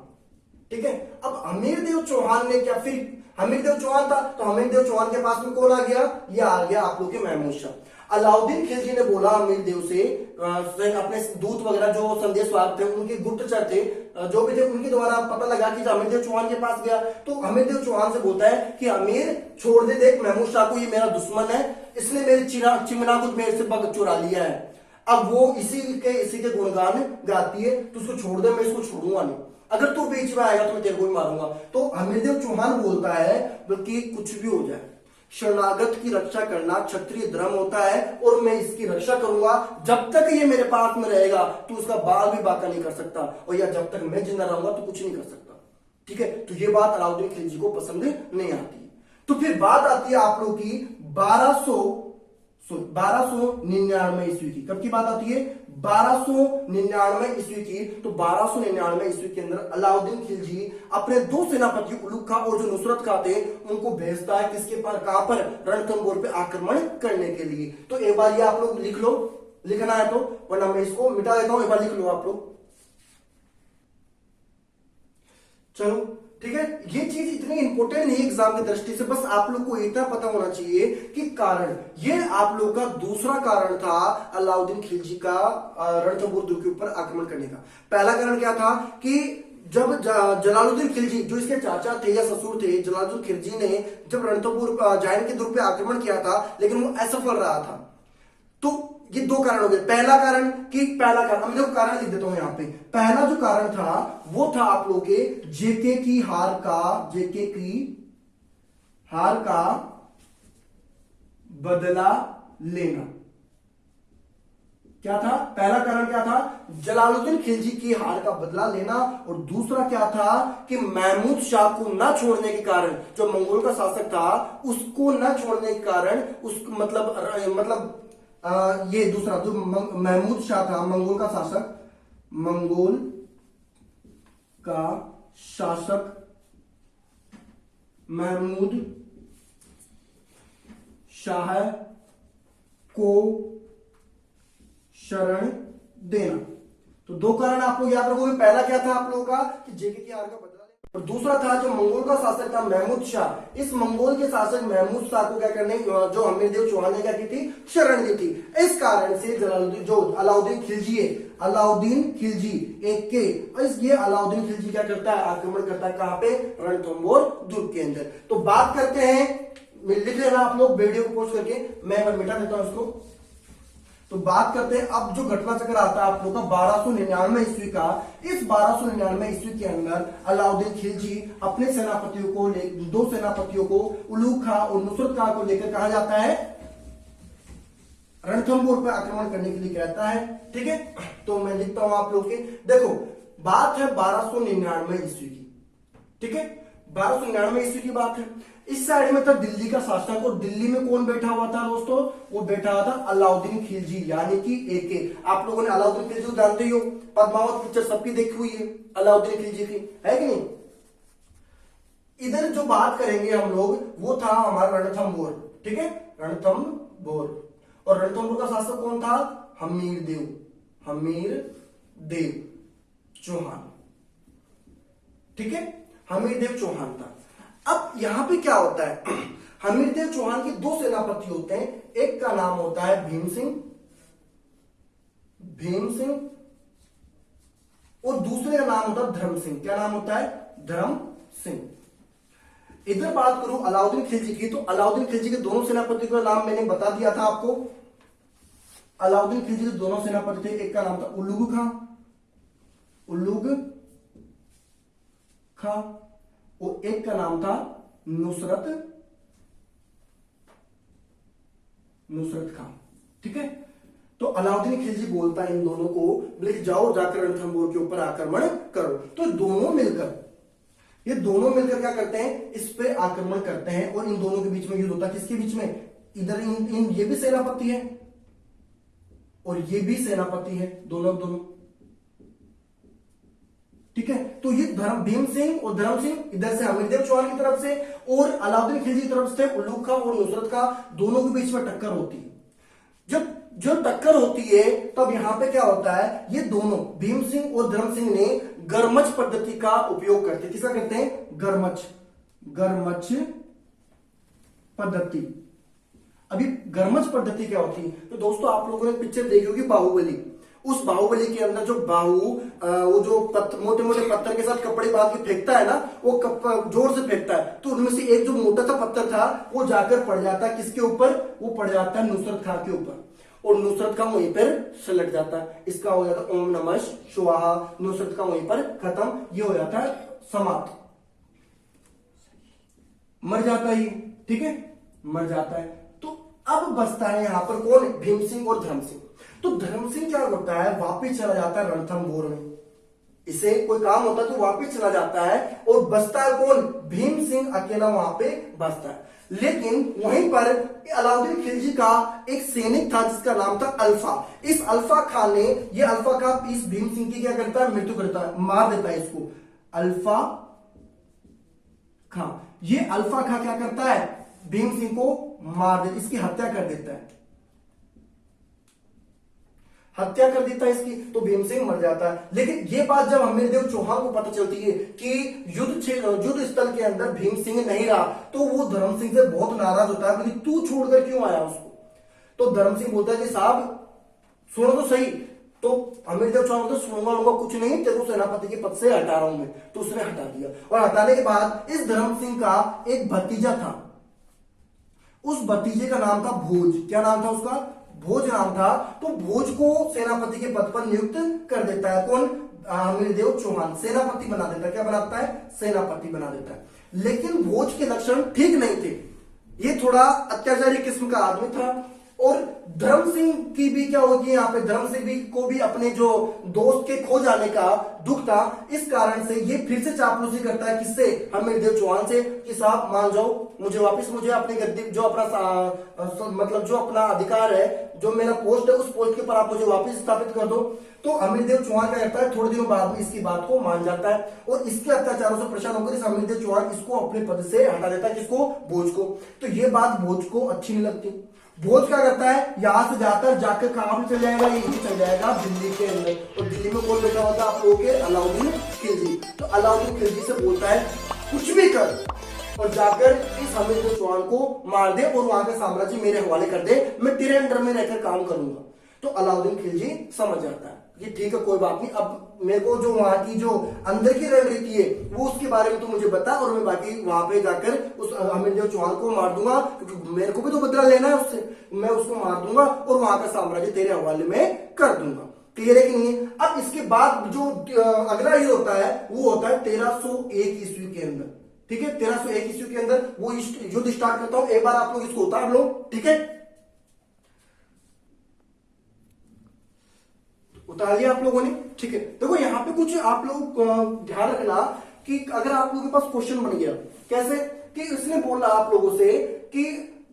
ठीक है? अब हमीरदेव चौहान ने क्या, फिर हमीरदेव चौहान था तो हमीरदेव चौहान के पास में कौन आ गया? ये आ गया आप लोग के महमूद शाह। अलाउद्दीन खिलजी ने बोला हमीरदेव से, अपने दूत वगैरह जो संदेश वाहक थे, उनके गुप्तचर थे, जो भी थे, उनके द्वारा पता लगा कि हमीरदेव चौहान के पास गया। तो हमीरदेव चौहान से बोलता है कि अमीर छोड़ दे, देख महमूद शाह को, ये मेरा दुश्मन है, इसने मेरी चिमना को मेरे से पग चुरा लिया है। अब वो इसी के गुणगान गाती है, तो उसको छोड़ दे, मैं इसको छोड़ूंगा नहीं, अगर तू बीच में आएगा तो मैं तेरे को ही मारूंगा। तो हमीरदेव चौहान बोलता है बल्कि कुछ भी हो जाए, शरणागत की रक्षा करना क्षत्रिय धर्म होता है, और मैं इसकी रक्षा करूंगा। जब तक ये मेरे पास में रहेगा तो उसका बाल भी बाका नहीं कर सकता, और या जब तक मैं जिंदा रहूंगा तो कुछ नहीं कर सकता, ठीक है? तो ये बात अलाउद्दीन खिलजी को पसंद नहीं आती। तो फिर बात आती है आप लोग की 1299 ईस्वी की। कब की बात आती है? 1299 ईस्वी की। तो 1299 ईस्वी के अंदर अलाउद्दीन खिलजी अपने दो सेनापति उलुग खां और जो नुसरत खां थे उनको भेजता है, किसके पर? कहां पर? रणथंभौर पे आक्रमण करने के लिए। तो एक बार ये आप लोग लिख लो, लिखना है तो, वरना मैं इसको मिटा देता हूं, एक बार लिख लो आप लोग। चलो ठीक है, ये चीज इतनी इंपॉर्टेंट नहीं एग्जाम की दृष्टि से, बस आप लोग को इतना पता होना चाहिए कि कारण, ये आप लोग का दूसरा कारण था अलाउद्दीन खिलजी का रणथंभौर दुर्ग के ऊपर आक्रमण करने का। पहला कारण क्या था कि जब जलालुद्दीन खिलजी, जो इसके चाचा थे या ससुर थे, जलालुद्दीन खिलजी ने जब रणथंभौर जायन के दुर्ग पे आक्रमण किया था, लेकिन वो असफल रहा था। तो ये दो कारण हो गए। पहला कारण, मैं देखो कारण लिख देता हूं यहां पे। पहला जो कारण था वो था आप लोग के जेके की हार का बदला लेना। क्या था? पहला कारण क्या था? जलालुद्दीन खिलजी की हार का बदला लेना। और दूसरा क्या था कि महमूद शाह को न छोड़ने के कारण, जो मंगोल का शासक था उसको न छोड़ने के कारण, उसको मतलब ये दूसरा जो महमूद शाह था, मंगोल का शासक महमूद शाह को शरण देना। तो दो कारण आप लोग याद रखोगे। पहला क्या था आप लोगों का कि जेके की हार का बदला, और दूसरा था जो मंगोल का शासक था महमूद शाह। इस मंगोल के शासक महमूद शाह को क्या करने, जो हमीरदेव चौहान ने क्या की थी? शरण दी थी। इस कारण से अलाउद्दीन खिलजी एक के, ये अलाउद्दीन खिलजी क्या करता है? आक्रमण करता है। कहां पे? रणथंभौर दुर्ग के अंदर। तो बात करते हैं, लिख लेना आप लोग वीडियो को पोस्ट करके, मैं मिटा देता हूं इसको। तो बात करते हैं अब जो घटना चक्र आता है आप लोग का 1299 ईस्वी का। इस 1299 ईस्वी के अंदर अलाउद्दीन खिलजी अपने सेनापतियों को, दो सेनापतियों को, उलूग खां और नुसरत खां को लेकर कहा जाता है रणथंभौर पर आक्रमण करने के लिए कहता है, ठीक है? तो मैं लिखता हूं आप लोग के, देखो बात है 1299 ईस्वी की, ठीक है? 1299 ईस्वी की बात है। इस साइड में था दिल्ली का शासक, और दिल्ली में कौन बैठा हुआ था दोस्तों? वो बैठा हुआ था अलाउद्दीन खिलजी, यानी कि एके। आप लोगों ने अलाउद्दीन खिलजी को जानते ही हो, पद्मावत पिक्चर सबकी देखी हुई है अलाउद्दीन खिलजी की, है कि नहीं? इधर जो बात करेंगे हम लोग वो था हमारा रणथंभौर, ठीक है? रणथंभौर। और रणथंभौर का शासक कौन था? हमीरदेव चौहान, ठीक है? हमीरदेव चौहान था। अब यहां पे क्या होता है, हमीरदेव चौहान के दो सेनापति होते हैं, एक का नाम होता है भीम सिंह, और दूसरे का नाम होता है धर्म सिंह। क्या नाम होता है? धर्म सिंह। इधर बात करूं अलाउद्दीन खिलजी की, तो अलाउद्दीन खिलजी के दोनों सेनापति का नाम मैंने बता दिया था आपको। अलाउद्दीन खिलजी के दोनों सेनापति थे, एक का नाम था उलूग खां, और एक का नाम था नुसरत खान। ठीक है, तो अलाउद्दीन खिलजी बोलता है इन दोनों को, बोले जाओ जाकर रणथंभौर के ऊपर आक्रमण करो। तो ये दोनों मिलकर क्या करते हैं, इस पे आक्रमण करते हैं और इन दोनों के बीच में युद्ध होता है। किसके बीच में, इधर इन ये भी सेनापति है और ये भी सेनापति है, दोनों। ठीक है, तो ये भीम सिंह और धर्म सिंह इधर से अमीरदेव चौहान की तरफ से और अलाउद्दीन खिलजी की तरफ से उल्लू खां और नुसरत खां, दोनों के बीच में टक्कर होती है। जब जो टक्कर होती है तब यहां पे क्या होता है, ये दोनों भीम सिंह और धर्म सिंह ने गरमच पद्धति का उपयोग करते हैं। किसका करते हैं, गरमच पद्धति। अभी गरमच पद्धति क्या होती है, तो दोस्तों आप लोगों ने पिक्चर देखी होगी बाहुबली। उस बाहुबली के अंदर जो वो जो मोटे मोटे पत्थर के साथ कपड़े बांध के फेंकता है ना, वो जोर से फेंकता है, तो उनमें से एक जो मोटा सा पत्थर था वो जाकर पड़ जाता है किसके ऊपर, वो पड़ जाता है नुसरत खां के ऊपर, और नुसरत खां वहीं पर सलट जाता है। इसका हो जाता है ओम नमः शिवाय, नुसरत खां वहीं पर खत्म, ये हो जाता है समाप्त, मर जाता ही। ठीक है, मर जाता है। तो अब बचता है यहां पर कौन, भीम सिंह और धर्म सिंह। तो धर्म सिंह क्या करता है, वापिस चला जाता है रणथंभौर में। इसे कोई काम होता है तो वापिस चला जाता है और बचता है कौन, भीम सिंह अकेला वहां पे बचता है। लेकिन वहीं पर अलाउद्दीन खिलजी का एक सैनिक था जिसका नाम था अल्फा। इस अल्फा खान ने, ये अल्फा खान इस भीम सिंह की क्या करता है, मृत्यु करता है, मार देता है इसको। अल्फा खान, ये अल्फा खान क्या करता है, भीम सिंह को मार देता, इसकी हत्या कर देता है, हत्या कर देता है इसकी, तो भीम सिंह मर जाता है। लेकिन ये बात जब अमीरदेव चौहान को पता चलती है कि युद्ध स्थल के अंदर भीम सिंह नहीं रहा, तो वो धर्म सिंह से बहुत नाराज होता है कि तू छोड़कर क्यों आया उसको। तो धर्म सिंह बोलता है कि साहब सुनो तो सही। तो अमीरदेव चौहान तो सुनूंगा कुछ नहीं, तेरे को सेनापति के पद से हटा रहा हूं मैं। तो उसने हटा दिया, और हटाने के बाद इस धर्म सिंह का एक भतीजा था, उस भतीजे का नाम था भोज। क्या नाम था उसका, भोज नाम था। तो भोज को सेनापति के पद पर नियुक्त कर देता है कौन, अमीरदेव चौहान, सेनापति बना देता है। क्या बनाता है, सेनापति बना देता है। लेकिन भोज के लक्षण ठीक नहीं थे, ये थोड़ा अत्याचारी किस्म का आदमी था। और धर्म सिंह की भी क्या होगी यहाँ पे, धर्म सिंह भी को भी अपने जो दोस्त के खो जाने का दुख था, इस कारण से ये फिर से चापलूसी करता है किससे, अमीरदेव चौहान से, कि साहब मान जाओ मुझे वापस, मुझे अपने गद्दी जो अपना मतलब जो अपना अधिकार है, जो मेरा पोस्ट है, उस पोस्ट के ऊपर आप मुझे वापस स्थापित कर दो। तो अमीरदेव चौहान क्या करता है, थोड़े दिनों बाद में इसकी बात को मान जाता है और इसके अत्याचारों से परेशान होकर इस अमीरदेव चौहान इसको अपने पद से हटा देता है। किसको, भोज को। तो ये बात भोज को अच्छी नहीं लगती। भोज क्या करता है, यहां से जाकर कहां पे चल जाएगा, यही चल जाएगा दिल्ली के अंदर। और दिल्ली में कौन बैठा होता है आप लोगों के, अलाउद्दीन खिलजी। तो अलाउद्दीन खिलजी से बोलता है कुछ भी कर और जाकर इस अमीरदेव चौहान को मार दे और वहां का साम्राज्य मेरे हवाले कर दे, मैं तेरे अंडर में रहकर काम करूंगा। तो अलाउद्दीन खिलजी समझ जाता है ये ठीक है, कोई बात नहीं, अब मेरे को जो वहां की जो अंदर की रणनीति है वो उसके बारे में तो मुझे बता, और मैं बाकी वहां पे जाकर उस अमीरदेव चौहान को मार दूंगा, क्योंकि मेरे को भी तो बदला लेना है उससे, मैं उसको मार दूंगा और वहां का साम्राज्य तेरे हवाले में कर दूंगा। क्लियर है कि नहीं? अब इसके बाद जो अगला युद्ध होता है वो होता है 1301 ईस्वी के अंदर। ठीक है, 1301 ईस्वी के अंदर वो युद्ध स्टार्ट करता हूं, एक बार आप लोग इसको उतार लो। ठीक है, उतार लिया आप लोगों ने। ठीक है, देखो यहाँ पे कुछ आप लोग ध्यान रखना कि अगर आप लोगों के पास क्वेश्चन बन गया, कैसे कि इसने बोला आप लोगों से कि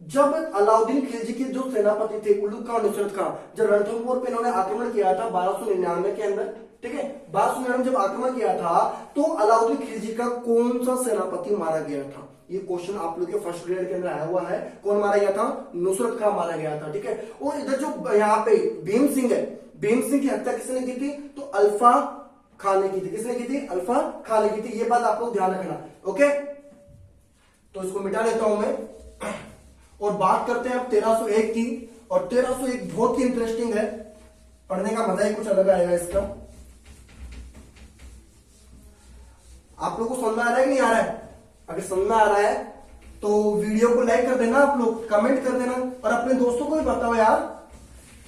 जब अलाउद्दीन खिलजी के जो सेनापति थे उल्लू खां, नुसरत खां, जब रणथंभौर पे इन्होंने आक्रमण किया था 1299 के अंदर, ठीक है, 1299 जब आक्रमण किया था तो अलाउद्दीन खिलजी का कौन सा सेनापति मारा गया था? ये क्वेश्चन आप लोग के फर्स्ट ग्रेड के अंदर आया हुआ है। कौन मारा गया था? नुसरत खां मारा गया था। ठीक है, और इधर जो यहाँ पे भीम सिंह है, भीम सिंह की हत्या किसने की थी? तो अल्फा खान ने की थी। किसने की थी? अल्फा खान ने की थी। ये बात आप लोग ध्यान रखना। ओके, तो इसको मिटा लेता हूं मैं और बात करते हैं अब 1301 की। और 1301 बहुत ही इंटरेस्टिंग है, पढ़ने का मजा ही कुछ अलग आएगा इसका। आप लोग को समझ में आ रहा है कि नहीं आ रहा है? अगर समझ में आ रहा है तो वीडियो को लाइक कर देना, आप लोग कमेंट कर देना और अपने दोस्तों को भी बताओ यार,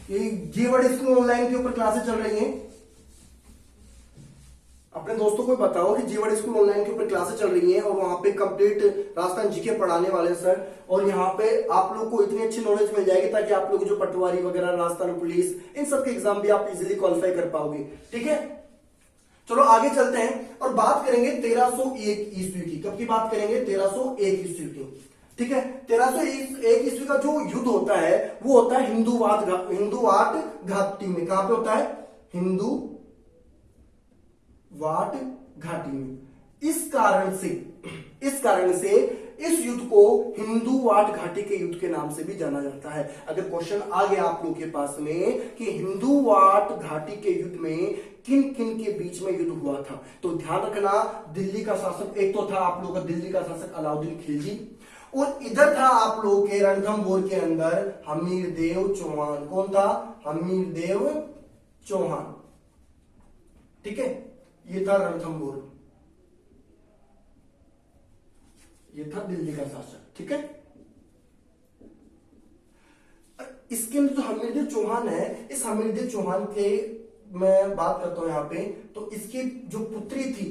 ये जीवर्ड स्कूल ऑनलाइन के ऊपर क्लासेस चल रही हैं। अपने दोस्तों को बताओ कि जीवन स्कूल ऑनलाइन के ऊपर क्लासेस चल रही हैं और वहां पे कंप्लीट राजस्थान जीके पढ़ाने वाले सर, और यहाँ पे आप लोग को इतनी अच्छी नॉलेज मिल जाएगी ताकि आप लोग जो पटवारी वगैरह, राजस्थान पुलिस, इन सब के एग्जाम भी आप इजीली क्वालिफाई कर पाओगे। ठीक है, चलो आगे चलते हैं और बात करेंगे 1301 ईस्वी की। कब की बात करेंगे? 1301 ईस्वी की। ठीक है, 1301 ईस्वी का जो युद्ध होता है वो होता है हिंदुवाट घाटी में। कहां पे होता है? हिंदुवाट घाटी में। इस कारण से इस युद्ध को हिंदुवाट घाटी के युद्ध के नाम से भी जाना जाता है। अगर क्वेश्चन आ गया आप लोगों के पास में कि हिंदुवाट घाटी के युद्ध में किन किन के बीच में युद्ध हुआ था, तो ध्यान रखना, दिल्ली का शासक एक तो था आप लोगों का दिल्ली का शासक अलाउद्दीन खिलजी, और इधर था आप लोगों के रणथंभौर के अंदर हमीरदेव चौहान। कौन था? हमीरदेव चौहान। ठीक है, ये था रणथंभौर, ये था दिल्ली का शासक। ठीक है, इसके अंदर जो हमीरदेव चौहान है, इस हमीरदेव चौहान के मैं बात करता हूं यहां पे, तो इसकी जो पुत्री थी,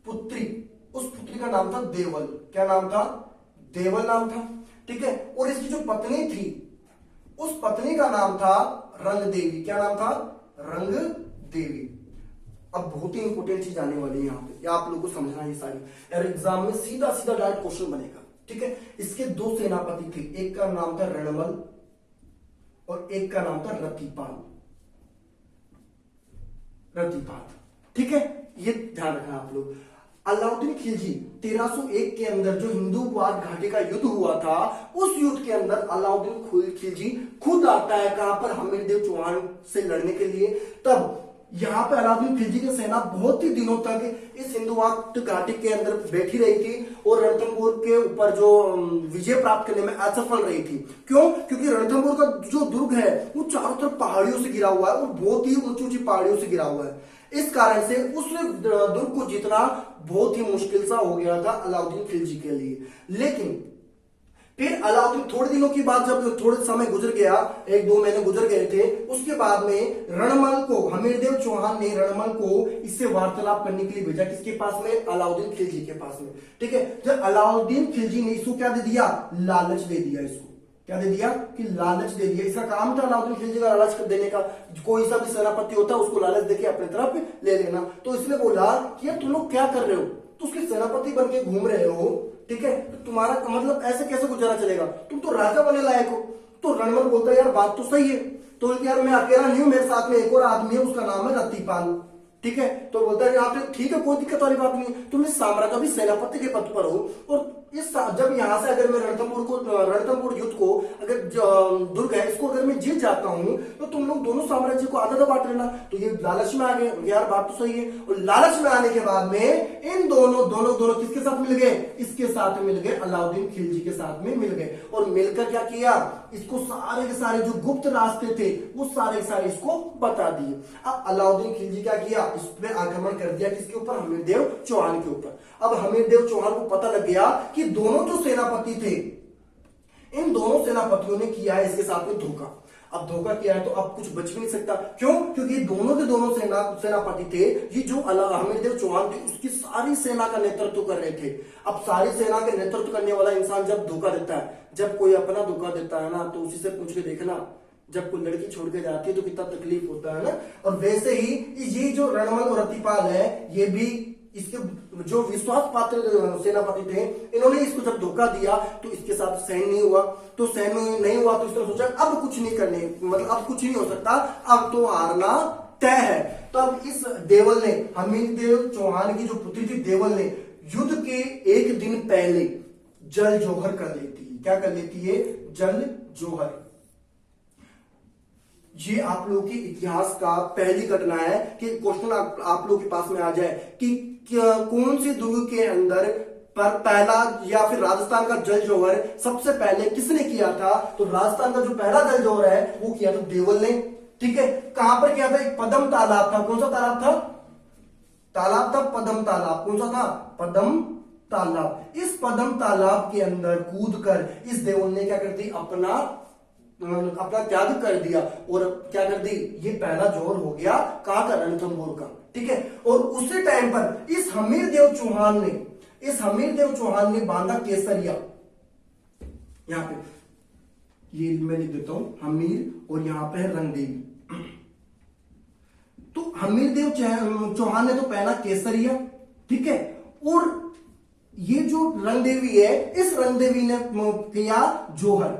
उस पुत्री का नाम था देवल। क्या नाम था? देवल नाम था। ठीक है, और इसकी जो पत्नी थी, उस पत्नी का नाम था रंग देवी। क्या नाम था? रंग देवी। अब बहुत ही इंपोर्टेंट चीज आने वाली है यहाँ पे, आप लोगों को समझना ये सारी, और एग्जाम में सीधा डायरेक्ट क्वेश्चन बनेगा। ठीक है, इसके दो सेनापति थे, एक का नाम था रणमल और एक का नाम था रतिपाल। ठीक है, ये ध्यान रखना आप लोग। अलाउद्दीन खिलजी 1301 के अंदर जो हिंदुवाट घाटी का युद्ध हुआ था, उस युद्ध के अंदर अलाउद्दीन खिलजी खुद आता है कहां पर? हमीरदेव चौहान से लड़ने के लिए। तब यहां पे अलाउद्दीन खिलजी की सेना बहुत ही दिनों तक इस हिंदुवाट घाटी के अंदर बैठी रही थी और रणथंभौर के ऊपर जो विजय प्राप्त करने में असफल रही थी। क्यों? क्योंकि रणथंभौर का जो दुर्ग है वो चारों तरफ पहाड़ियों से घिरा हुआ है और बहुत ही ऊंची ऊंची पहाड़ियों से घिरा हुआ है। इस कारण से उस दुर्ग को जीतना बहुत ही मुश्किल सा हो गया था अलाउद्दीन खिलजी के लिए। लेकिन फिर अलाउद्दीन थोड़े दिनों की बाद, जब थोड़े समय गुजर गया, 1-2 महीने गुजर गए थे, उसके बाद में रणमल को, हमीरदेव चौहान ने रणमल को इससे वार्तालाप करने के लिए भेजा। किसके पास में? अलाउद्दीन खिलजी के पास में। ठीक है, जब अलाउद्दीन खिलजी ने इसको क्या दे दिया? लालच दे दिया। इसको क्या दे दिया? कि लालच दे दिया। इसका काम था अलाउद्दीन खिलजी का लालच देने का। कोई सा भी सेनापति होता है उसको लालच देके अपने तरफ ले लेना। तो इसने बोला कि यार तुम लोग क्या कर रहे हो? तो उसके सेनापति बन के घूम रहे हो, ठीक है, तो तुम्हारा मतलब ऐसे कैसे गुजारा चलेगा? तुम तो राजा बनने लायक हो। तो रणमल बोलता है यार बात तो सही है। तो यार मैं अकेला नहीं हूं, मेरे साथ में एक और आदमी है, उसका नाम है रतिपाल। ठीक है, तो बोलता है यहाँ पे ठीक है, कोई दिक्कत वाली बात नहीं, तुम इस साम्राज्य का भी सेनापति के पद पर हो, और जब यहां से अगर मैं रणथंभौर युद्ध को, अगर दुर्ग है इसको अगर मैं जीत जाता हूं, तो तुम लोग दोनों साम्राज्य को आधा बांट लेना। तो ये लालच में आ गए, यार बात तो सही है। और लालच में आने के बाद में इन दोनों किसके साथ मिल गए? इसके साथ मिल गए, अलाउद्दीन खिलजी के साथ में मिल गए। और मिलकर क्या किया? इसको सारे के सारे जो गुप्त रास्ते थे वो सारे के सारे इसको बता दिए। अब अलाउद्दीन खिलजी क्या किया? इस पे आक्रमण कर दिया। किसके ऊपर? हमीरदेव चौहान के ऊपर। अब हमीरदेव चौहान को पता लग गया कि दोनों जो सेनापति थे, इन दोनों सेनापतियों ने किया है इसके साथ में धोखा। अब धोखा किया है तो अब कुछ बच भी नहीं सकता। क्यों? क्योंकि दोनों के दोनों सेनापति थे, ये जो हमीरदेव चौहान थे उसकी सारी सेना का नेतृत्व कर रहे थे। अब सारी सेना के नेतृत्व करने वाला इंसान जब धोखा देता है, जब कोई अपना धोखा देता है ना, तो उसी से पूछ के देखना, जब कोई लड़की छोड़ के जाती है तो कितना तकलीफ होता है ना। और वैसे ही ये जो रणमल और रतिपाल है, ये भी इसके जो विश्वास पात्र सेनापति थे, इन्होंने इसको जब धोखा दिया तो इसके साथ सहन नहीं हुआ। तो सहन नहीं हुआ तो इसने सोचा अब कुछ नहीं करने, मतलब अब कुछ नहीं हो सकता, अब तो हारना तय है। तो अब इस देवल ने, हमीरदेव चौहान की जो पुत्री थी देवल ने, युद्ध के एक दिन पहले जल जोहर कर लेती है। क्या कर लेती है? जल जोहर। ये आप लोगों के इतिहास का पहली घटना है कि क्वेश्चन आप लोगों के पास में आ जाए कि कौन से दुर्ग के अंदर पर पहला, या फिर राजस्थान का जल जोहर सबसे पहले किसने किया था? तो राजस्थान का जो पहला जल जोहर है वो किया था देवल ने। ठीक है, कहां पर किया था? एक पद्म तालाब था। कौन सा तालाब था? तालाब था पद्म तालाब। कौन सा था? पद्म तालाब। इस पद्म तालाब के अंदर कूदकर इस देवल ने क्या कर दी? अपना त्याग कर दिया। और क्या कर दी? ये पहला जोहर हो गया कहां का? रणथंभौर का। ठीक है। और उसी टाइम पर इस हमीरदेव चौहान ने बांधा केसरिया, यहां पे ये मैं लिख देता हूं हमीर और यहां पे है रंगदेवी। तो हमीरदेव चौहान ने तो पहना केसरिया, ठीक है। और ये जो रंगदेवी है, इस रंगदेवी ने किया जोहर,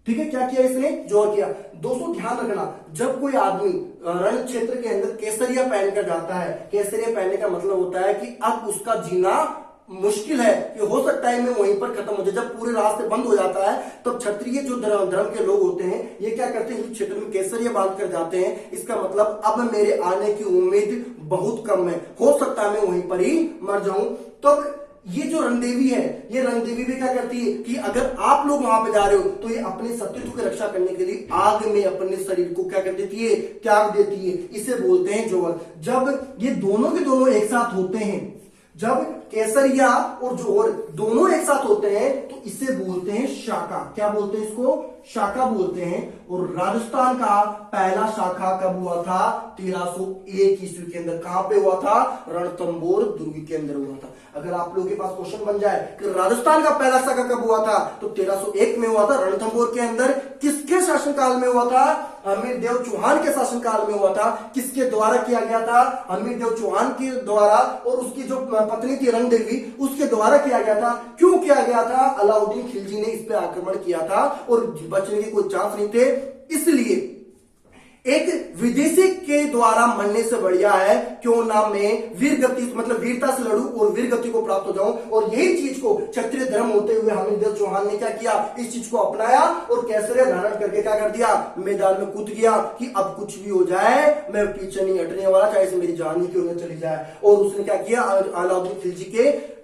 ठीक है। क्या किया इसने? जोहर किया। दोस्तों ध्यान रखना, जब कोई आदमी रण क्षेत्र के अंदर केसरिया पहनकर जाता है, केसरिया पहनने का मतलब होता है कि अब उसका जीना मुश्किल है, कि हो सकता है मैं वहीं पर खत्म हो जाए। जब पूरे रास्ते बंद हो जाता है तो क्षत्रिय जो धर्म के लोग होते हैं, ये क्या करते हैं, इस क्षेत्र में केसरिया बांध कर जाते हैं। इसका मतलब अब मेरे आने की उम्मीद बहुत कम है, हो सकता है मैं वहीं पर ही मर जाऊं। तो ये जो रंगदेवी है, ये रंगदेवी भी क्या करती है कि अगर आप लोग वहां पे जा रहे हो तो ये अपने सतीत्व की रक्षा करने के लिए आग में अपने शरीर को क्या कर देती है, त्याग देती है। इसे बोलते हैं जोहर। जब ये दोनों के दोनों एक साथ होते हैं, जब केसरिया और जोहर दोनों एक साथ होते हैं तो इसे बोलते हैं शाखा। क्या बोलते हैं इसको? शाखा बोलते हैं। और राजस्थान का पहला शाखा कब हुआ था? 1301 ईस्वी के अंदर। कहां पे हुआ था? रणथंभौर दुर्ग के अंदर हुआ था। अगर आप लोगों के पास क्वेश्चन बन जाए कि राजस्थान का पहला शाखा कब हुआ था, तो 1301 में हुआ था रणथंभौर के अंदर। किसके शासनकाल में हुआ था? हमीरदेव चौहान के शासनकाल में हुआ था। किसके द्वारा किया गया था? हमीरदेव चौहान के द्वारा, और उसकी जो पत्नी थी रंगदेवी, उसके द्वारा किया गया था। क्यों किया गया था? अलाउद्दीन खिलजी ने इस पे आक्रमण किया था और बचने के कोई चांस नहीं थे। इसलिए एक विदेशी के द्वारा मरने से बढ़िया है क्यों ना मैं वीर गति मतलब वीरता से लड़ूं और वीर गति को प्राप्त हो जाऊं। और यही चीज को क्षत्रिय धर्म होते हुए हमीरदेव चौहान ने क्या किया? इस चीज को अपनाया और केसरिया धारण करके क्या कर दिया? मैदान में कूद गया कि अब कुछ भी हो जाए मैं पीछे नहीं हटने वाला, चाहे से मेरी जान ही क्यों न चली जाए। और उसने क्या किया? अलाउद्दीन खिलजी के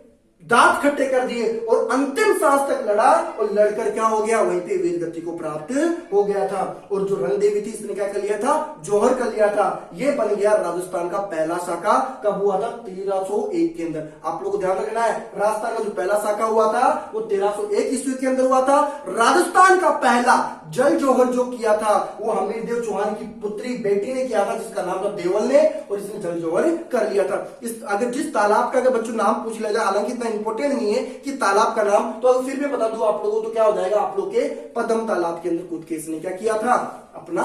दांत खट्टे कर दिए और अंतिम सांस तक लड़ा, और लड़कर क्या हो गया? वहीं पे वीर गति को प्राप्त हो गया था। और जो रंगदेवी थी, इसने क्या कर लिया था? जोहर कर लिया था। यह बन गया राजस्थान का पहला शाखा। कब हुआ था? 1301 के अंदर। आप लोग को ध्यान रखना है, राजस्थान का जो पहला शाखा हुआ था वो 1301 ईस्वी के अंदर हुआ था। राजस्थान का पहला जल जोहर जो किया था वो हमीरदेव चौहान की पुत्री बेटी ने किया था, जिसका नाम था देवल ने, और इसने जल जोहर कर लिया था। अगर जिस तालाब का अगर बच्चों नाम पूछ लिया जाए, हालांकि इतना इंपॉर्टेंट नहीं है कि तालाब का नाम, तो अगर फिर भी बता दूं आप लोगों को तो क्या हो जाएगा? आप लोग के पद्म तालाब के अंदर कूद के इसने क्या किया था? अपना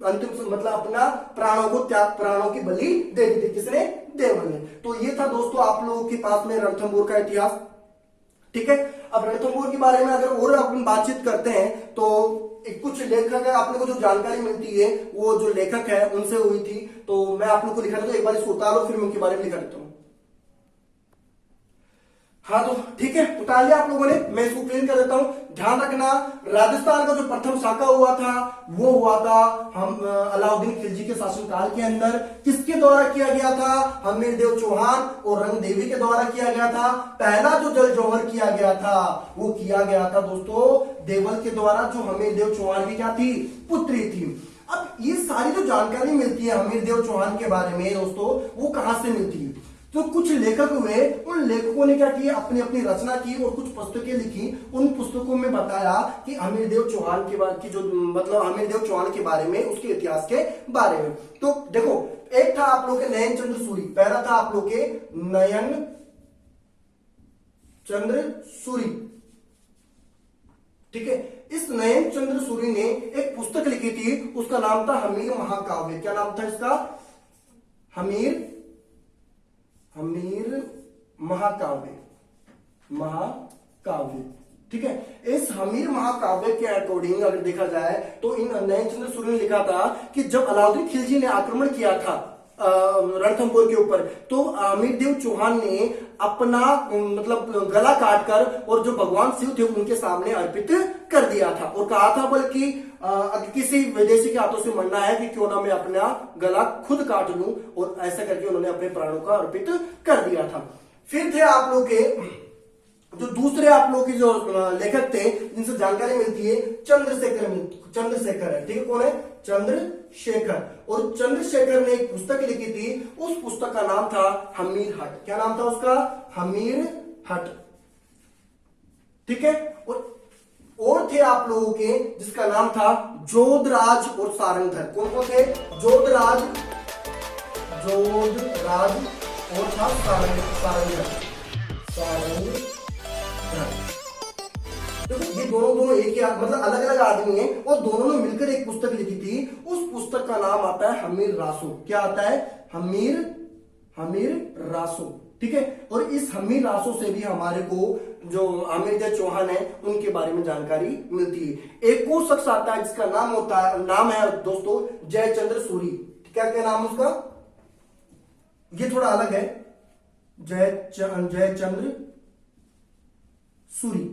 अंतिम मतलब अपना प्राणों को प्राणों की बलि दे दी थी। किसने? देवल ने। तो ये था दोस्तों आप लोगों के पास में रणथंभौर का इतिहास, ठीक है। अब रणथंभौर के बारे में अगर और अपन बातचीत करते हैं तो कुछ लेखक है, आप लोगों को जो जानकारी मिलती है वो जो लेखक है उनसे हुई थी, तो मैं आप लोग को लिखा देता हूं। एक बार इसको उतारो, फिर मैं उनके बारे में लिखा देता हूं। हाँ तो ठीक है, उतार लिया आप लोगों ने, मैं इसको क्लीन कर देता हूं। ध्यान रखना, राजस्थान का जो प्रथम शाखा हुआ था वो हुआ था हम अलाउद्दीन खिलजी के शासनकाल के अंदर। किसके द्वारा किया गया था? हमीरदेव चौहान और रंगदेवी के द्वारा किया गया था। पहला जो जल जोहर किया गया था वो किया गया था दोस्तों देवल के द्वारा, जो हमीरदेव चौहान की क्या थी? पुत्री थी। अब ये सारी जो जानकारी मिलती है हमीरदेव चौहान के बारे में दोस्तों, वो कहां से मिलती है? तो कुछ लेखक हुए, उन लेखकों ने क्या किया? अपनी अपनी रचना की और कुछ पुस्तकें लिखी। उन पुस्तकों में बताया कि हमीरदेव चौहान के बारे की जो मतलब हमीरदेव चौहान के बारे में, उसके इतिहास के बारे में। तो देखो, एक था आप लोग के नयन चंद्र सूरी, पहला था आप लोग के नयन चंद्र सूरी, ठीक है। इस नयन चंद्र सूरी ने एक पुस्तक लिखी थी, उसका नाम था हमीर महाकाव्य। क्या नाम था इसका? हमीर महाकाव्य, ठीक है। इस हमीर महाकाव्य के अकॉर्डिंग अगर देखा जाए तो इन नयन चंद्र सूरी ने लिखा था कि जब अलाउद्दीन खिलजी ने आक्रमण किया था रणथंभौर के ऊपर, तो हमीरदेव चौहान ने अपना मतलब गला काटकर और जो भगवान शिव थे उनके सामने अर्पित कर दिया था, और कहा था बल्कि किसी विदेशी के हाथों से मरना है कि क्यों ना मैं अपना गला खुद काट लूं, और ऐसा करके उन्होंने अपने प्राणों का अर्पित कर दिया था। फिर थे आप लोग के जो दूसरे आप लोग के जो लेखक थे जिनसे जानकारी मिलती है, चंद्रशेखर है, ठीक है। कौन है? चंद्रशेखर। और चंद्रशेखर ने एक पुस्तक लिखी थी, उस पुस्तक का नाम था हमीर हट। क्या नाम था उसका? हमीर हट, ठीक है। और थे आप लोगों के जिसका नाम था जोधराज और सारंगधर। कौन कौन थे? जोधराज जोधराज और था सारंगधर। देखो ये दोनों एक ही मतलब अलग अलग आदमी हैं और दोनों ने मिलकर एक पुस्तक लिखी थी। उस पुस्तक का नाम आता है हमीर रासो। क्या आता है? हमीर रासो। ठीक है। और इस हमीर रासो से भी हमारे को जो अमिर्द चौहान है उनके बारे में जानकारी मिलती है। एक और शख्स आता है जिसका नाम है दोस्तों जयचंद्र सूरी। क्या क्या नाम उसका? ये थोड़ा अलग है। जयचंद्र सूरी।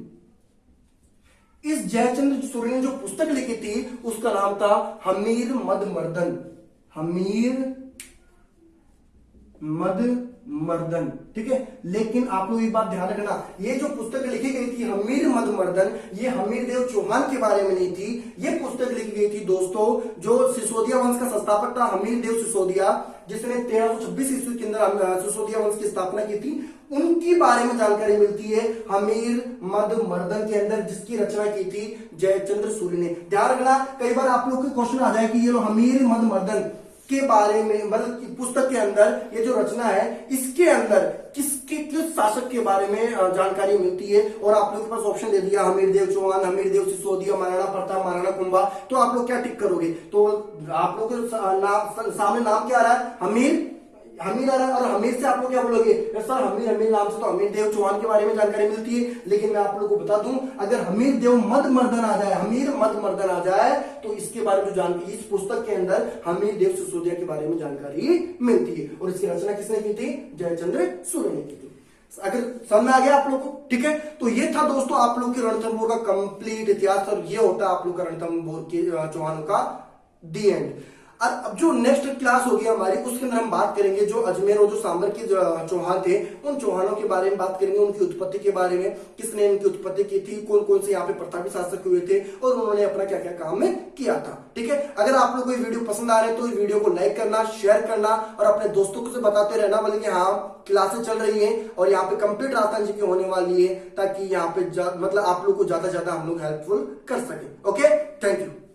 इस जयचंद्र सूरी ने जो पुस्तक लिखी थी उसका नाम था हमीर मद मर्दन। ठीक है। लेकिन आप लोग एक बात ध्यान रखना, ये जो पुस्तक लिखी गई थी हमीर मद मर्दन, ये हमीर देव चौहान के बारे में नहीं थी। ये पुस्तक लिखी गई थी दोस्तों जो सिसोदिया वंश का संस्थापक था हमीर देव सिसोदिया, जिसने 1326 ईस्वी के अंदर सिसोदिया वंश की स्थापना की थी। उनकी बारे में जानकारी मिलती है हमीर मद मर्दन के अंदर, जिसकी रचना की थी जयचंद्र सूरी ने। ध्यान रखना, कई बार आप लोग के क्वेश्चन आ जाए कि ये लो हमीर मद मर्दन के बारे में मतलब पुस्तक के अंदर ये जो रचना है इसके अंदर किस शासक के बारे में जानकारी मिलती है, और आप लोग के पास ऑप्शन दे दिया हमीर देव चौहान, हमीर देव सिसोदिया, महाराणा प्रताप, महाराणा कुंभा। तो आप लोग क्या टिक करोगे? तो आप लोग के सामने नाम क्या आ रहा है? हमीर आ रहा है। और हमीर से आप लोग क्या बोलोगे? सर हमीर नाम से तो हमीर देव चौहान के बारे में जानकारी मिलती है। लेकिन मैं आप लोगों को बता दूं, अगर हमीर देव मद मर्दन आ जाए तो इसके बारे में जानकारी इस पुस्तक के अंदर हमीर देव सिसोदिया के बारे में जानकारी मिलती है। और इसकी रचना किसने की थी? जयचंद्र सूरी ने की थी। अगर समझ में आ गया आप लोग को? ठीक है। तो ये था दोस्तों आप लोग के रणथंभौर का कंप्लीट इतिहास, और ये होता है आप लोग का रणथंभौर के चौहानों का दी एंड। और अब जो नेक्स्ट क्लास होगी हमारी, उसके अंदर हम बात करेंगे जो अजमेर और जो सांबर के चौहान थे, उन चौहानों के बारे में बात करेंगे, उनकी उत्पत्ति के बारे में, किसने इनकी उत्पत्ति की थी, कौन कौन से यहाँ पे प्रतापी शासक हुए थे और उन्होंने अपना क्या क्या काम में किया था। ठीक है। अगर आप लोग को ये वीडियो पसंद आ रहे हैं तो इस वीडियो को लाइक करना, शेयर करना और अपने दोस्तों को से बताते रहना, बोले कि हाँ क्लासेस चल रही है और यहाँ पे कंप्लीट राजस्थान जी की होने वाली है, ताकि यहाँ पे मतलब आप लोग को ज्यादा से ज्यादा हम लोग हेल्पफुल कर सके। Okay, thank you.